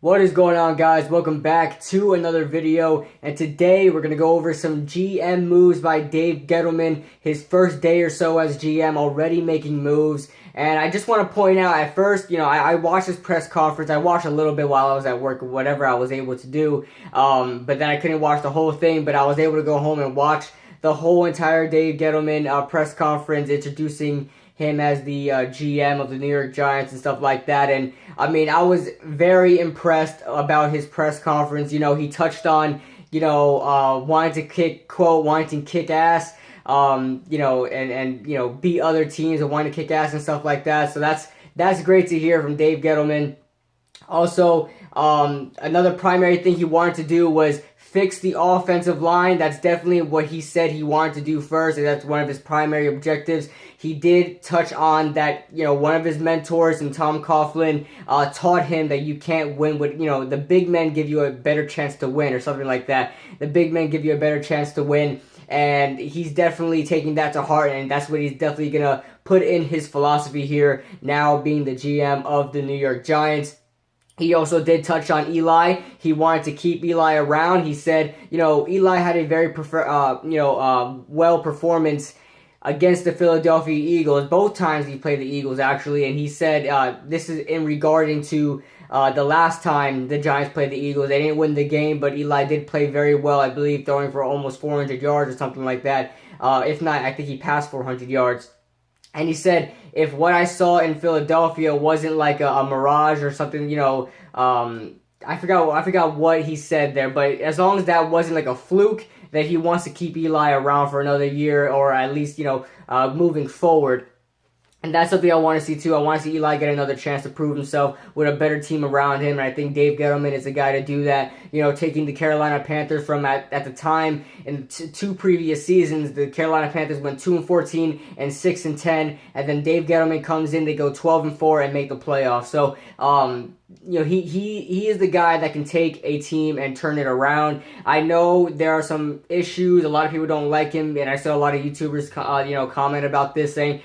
What is going on, guys? Welcome back to another video, and today we're going to go over some GM moves by Dave Gettleman. His first day or so as GM, already making moves. And I just want to point out, at first, I watched this press conference. I watched a little bit while I was at work, or whatever I was able to do. But then I couldn't watch the whole thing, but I was able to go home and watch the whole entire Dave Gettleman press conference introducing him as the GM of the New York Giants and stuff like that. And I mean, I was very impressed about his press conference. He touched on, wanting to kick ass, and beat other teams and wanting to kick ass and stuff like that. So that's great to hear from Dave Gettleman. Also, another primary thing he wanted to do was fix the offensive line. That's definitely what he said he wanted to do first, and that's one of his primary objectives. He did touch on that, one of his mentors, and Tom Coughlin, taught him that you can't win with, the big men give you a better chance to win, or something like that. The big men give you a better chance to win, and he's definitely taking that to heart, and that's what he's definitely going to put in his philosophy here, now being the GM of the New York Giants. He also did touch on Eli. He wanted to keep Eli around. He said, Eli had a very well performance against the Philadelphia Eagles. Both times he played the Eagles, actually. And he said this is in regarding to the last time the Giants played the Eagles. They didn't win the game, but Eli did play very well, I believe, throwing for almost 400 yards or something like that. If not, I think he passed 400 yards. And he said, if what I saw in Philadelphia wasn't like a mirage or something, I forgot what he said there, but as long as that wasn't like a fluke, that he wants to keep Eli around for another year, or at least, moving forward. And that's something I want to see too. I want to see Eli get another chance to prove himself with a better team around him. And I think Dave Gettleman is the guy to do that. Taking the Carolina Panthers from at the time in two previous seasons, the Carolina Panthers went 2-14 and 6-10. And then Dave Gettleman comes in, they go 12-4 and make the playoffs. So, he is the guy that can take a team and turn it around. I know there are some issues. A lot of people don't like him, and I saw a lot of YouTubers, comment about this, saying,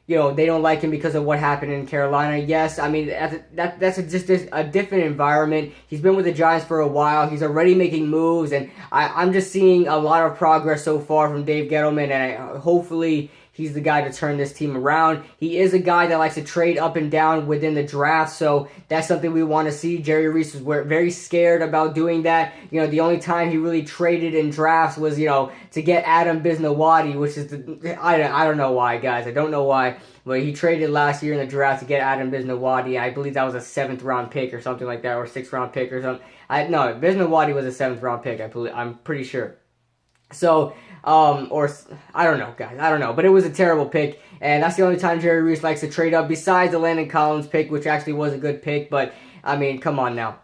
they don't like him because of what happened in Carolina. Yes, I mean, that's just a different environment. He's been with the Giants for a while. He's already making moves, and I'm just seeing a lot of progress so far from Dave Gettleman, and hopefully he's the guy to turn this team around. He is a guy that likes to trade up and down within the draft, so that's something we want to see. Jerry Reese was very scared about doing that. The only time he really traded in drafts was, to get Adam Bisnowaty, which is I don't know why, guys. I don't know why. But he traded last year in the draft to get Adam Bisnowaty. I believe that was a 7th round pick or something like that, or 6th round pick or something. No, Bisnowaty was a 7th round pick, I'm pretty sure. So, or I don't know, guys. I don't know. But it was a terrible pick, and that's the only time Jerry Reese likes to trade up, besides the Landon Collins pick, which actually was a good pick. But, I mean, come on now.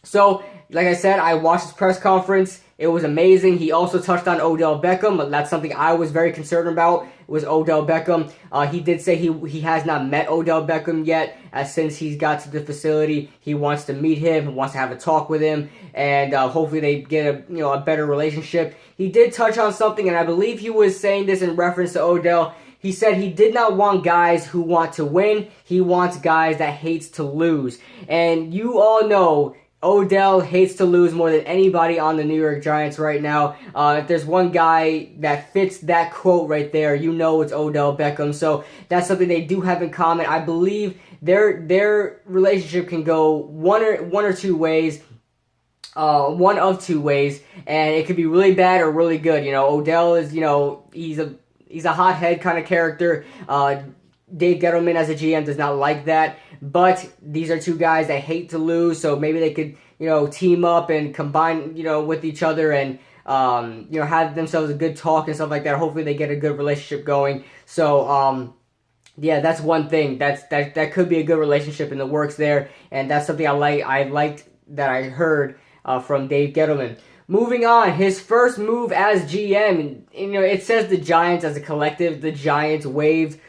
So, like I said, I watched his press conference. It was amazing. He also touched on Odell Beckham. That's something I was very concerned about, was Odell Beckham. He did say he has not met Odell Beckham yet. Since he's got to the facility, he wants to meet him, wants to have a talk with him, and hopefully they get a better relationship. He did touch on something, and I believe he was saying this in reference to Odell. He said he did not want guys who want to win. He wants guys that hates to lose. And you all know Odell hates to lose more than anybody on the New York Giants right now. If there's one guy that fits that quote right there, it's Odell Beckham. So that's something they do have in common. I believe their relationship can go one or two ways. One of two ways, and it could be really bad or really good. Odell is, he's a hothead kind of character. Dave Gettleman as a GM does not like that, but these are two guys that hate to lose, so maybe they could, team up and combine, with each other and, have themselves a good talk and stuff like that. Hopefully they get a good relationship going. So, yeah, that's one thing. That could be a good relationship in the works there, and that's something I liked that I heard from Dave Gettleman. Moving on, his first move as GM, it says the Giants as a collective. The Giants waived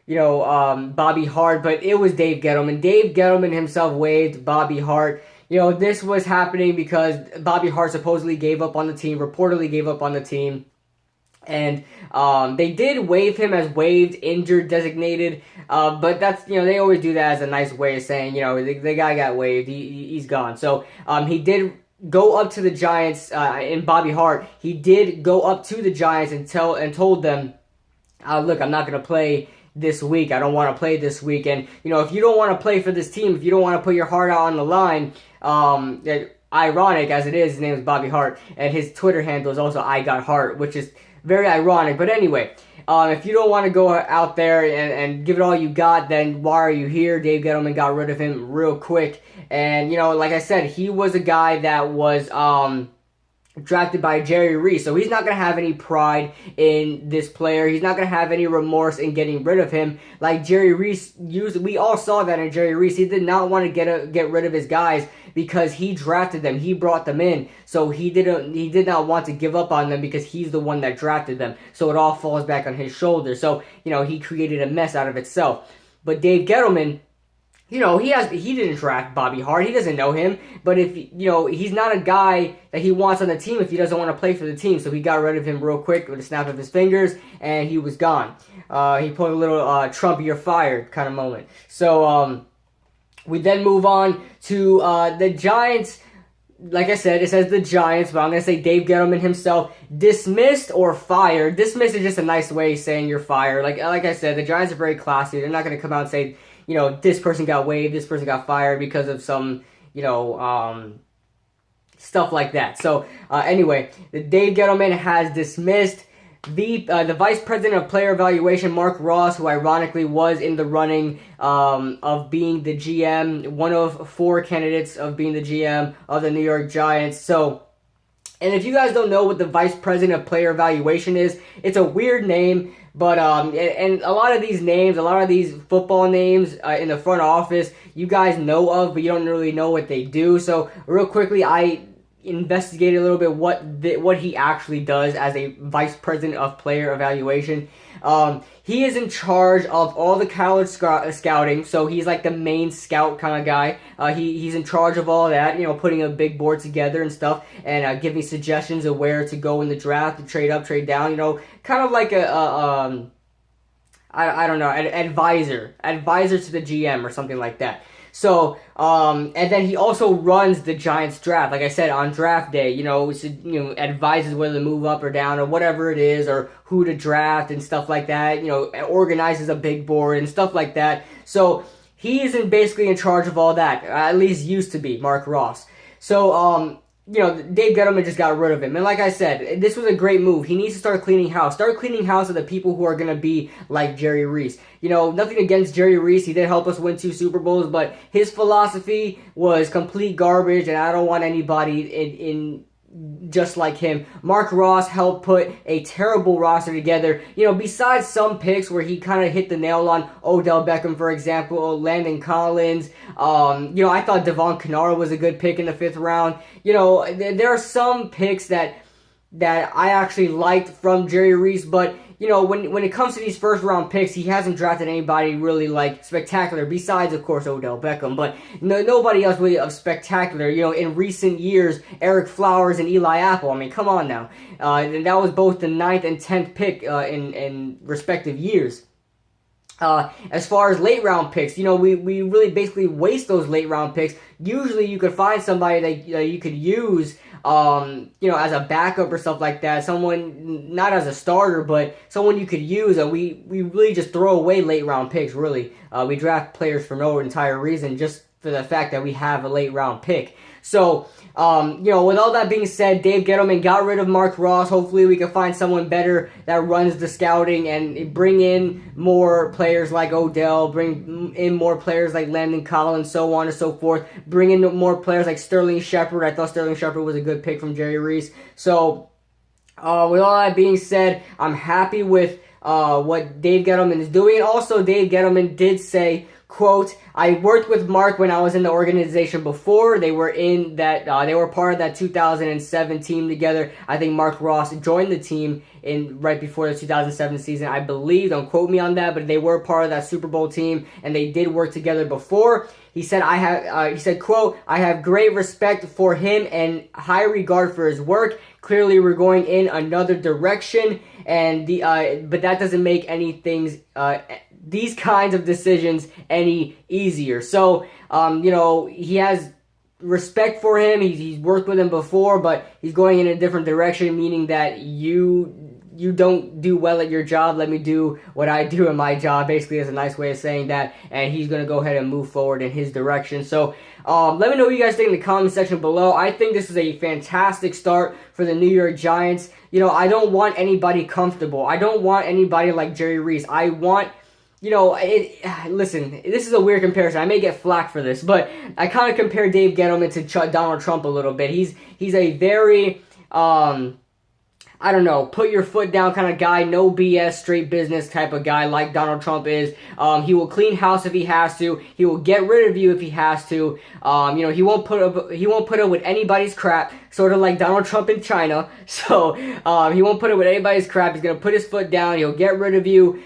Bobby Hart, but it was Dave Gettleman. Dave Gettleman himself waived Bobby Hart. This was happening because Bobby Hart supposedly gave up on the team, reportedly gave up on the team. And they did waive him as waived, injured, designated. But that's, they always do that as a nice way of saying, the guy got waived. He's gone. So he did go up to the Giants in Bobby Hart. He did go up to the Giants and told them, look, I'm not going to play this week. I don't want to play this week. And, if you don't want to play for this team, if you don't want to put your heart out on the line, ironic as it is, his name is Bobby Hart, and his Twitter handle is also I Got Hart, which is very ironic. But anyway, if you don't want to go out there and give it all you got, then why are you here? Dave Gettleman got rid of him real quick. And, like I said, he was a guy that was drafted by Jerry Reese, so he's not going to have any pride in this player. He's not going to have any remorse in getting rid of him like Jerry Reese used. We all saw that in Jerry Reese. He did not want to get rid of his guys because he drafted them. He brought them in, so he did not want to give up on them because he's the one that drafted them. So it all falls back on his shoulders. So, he created a mess out of itself. But Dave Gettleman, he didn't draft Bobby Hart. He doesn't know him. But if, he's not a guy that he wants on the team if he doesn't want to play for the team. So he got rid of him real quick with a snap of his fingers, and he was gone. He pulled a little Trump, you're fired kind of moment. So we then move on to the Giants. Like I said, it says the Giants, but I'm going to say Dave Gettleman himself dismissed or fired. Dismissed is just a nice way of saying you're fired. Like I said, the Giants are very classy. They're not going to come out and say, this person got waived, this person got fired because of some, stuff like that. So, anyway, Dave Gettleman has dismissed the Vice President of Player Evaluation, Mark Ross, who ironically was in the running of being the GM, one of 4 candidates of being the GM of the New York Giants. So, and if you guys don't know what the Vice President of Player Evaluation is, it's a weird name. But and a lot of these names, a lot of these football names in the front office, you guys know of, but you don't really know what they do. So real quickly, I investigated a little bit what he actually does as a vice president of player evaluation. He is in charge of all the college scouting, so he's like the main scout kind of guy. He's in charge of all that, putting a big board together and stuff, and giving suggestions of where to go in the draft, to trade up, trade down, kind of like I don't know, an advisor to the GM or something like that. So, and then he also runs the Giants draft. Like I said, on draft day, advises whether to move up or down or whatever it is, or who to draft and stuff like that. Organizes a big board and stuff like that. So he is basically in charge of all that. At least used to be, Mark Ross. So, Dave Gettleman just got rid of him. And like I said, this was a great move. He needs to start cleaning house. Start cleaning house of the people who are going to be like Jerry Reese. Nothing against Jerry Reese. He did help us win 2 Super Bowls, but his philosophy was complete garbage, and I don't want anybody in just like him. Mark Ross helped put a terrible roster together. Besides some picks where he kind of hit the nail on, Odell Beckham, for example, Landon Collins. I thought Devon Kennard was a good pick in the 5th round. There are some picks that I actually liked from Jerry Reese, but when it comes to these first round picks, he hasn't drafted anybody really like spectacular besides, of course, Odell Beckham, but nobody else really of spectacular. In recent years, Eric Flowers and Eli Apple. I mean, come on now. And that was both the 9th and 10th pick in respective years. As far as late round picks, we really basically waste those late round picks. Usually you could find somebody that you could use, as a backup or stuff like that. Someone, not as a starter, but someone you could use. We really just throw away late round picks, really. We draft players for no entire reason, just for the fact that we have a late round pick. So, with all that being said, Dave Gettleman got rid of Mark Ross. Hopefully we can find someone better that runs the scouting and bring in more players like Odell, bring in more players like Landon Collins, so on and so forth. Bring in more players like Sterling Shepard. I thought Sterling Shepard was a good pick from Jerry Reese. So, with all that being said, I'm happy with what Dave Gettleman is doing. And also, Dave Gettleman did say, quote, I worked with Mark when I was in the organization before. They were in that, they were part of that 2007 team together. I think Mark Ross joined the team in right before the 2007 season, I believe. Don't quote me on that, but they were part of that Super Bowl team, and they did work together before. He said, he said, quote, I have great respect for him and high regard for his work. Clearly, we're going in another direction, and but that doesn't make these kinds of decisions any easier. So, he has respect for him. He's worked with him before, but he's going in a different direction, meaning that you don't do well at your job, let me do what I do in my job. Basically, is a nice way of saying that, and he's going to go ahead and move forward in his direction. So let me know what you guys think in the comment section below. I think this is a fantastic start for the New York Giants. I don't want anybody comfortable. I don't want anybody like Jerry Reese. I want, listen, this is a weird comparison. I may get flack for this, but I kind of compare Dave Gettleman to Donald Trump a little bit. He's a very, I don't know, put your foot down kind of guy, no BS, straight business type of guy like Donald Trump is. He will clean house if he has to. He will get rid of you if he has to. He won't put up with anybody's crap, sort of like Donald Trump in China. So he won't put up with anybody's crap. He's gonna put his foot down. He'll get rid of you.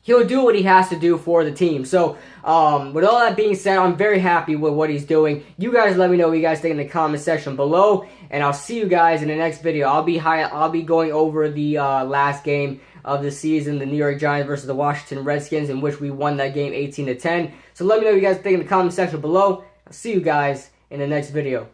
He'll do what he has to do for the team. So, with all that being said, I'm very happy with what he's doing. You guys let me know what you guys think in the comment section below, and I'll see you guys in the next video. I'll be going over the last game of the season, the New York Giants versus the Washington Redskins, in which we won that game 18-10. So let me know what you guys think in the comment section below. I'll see you guys in the next video.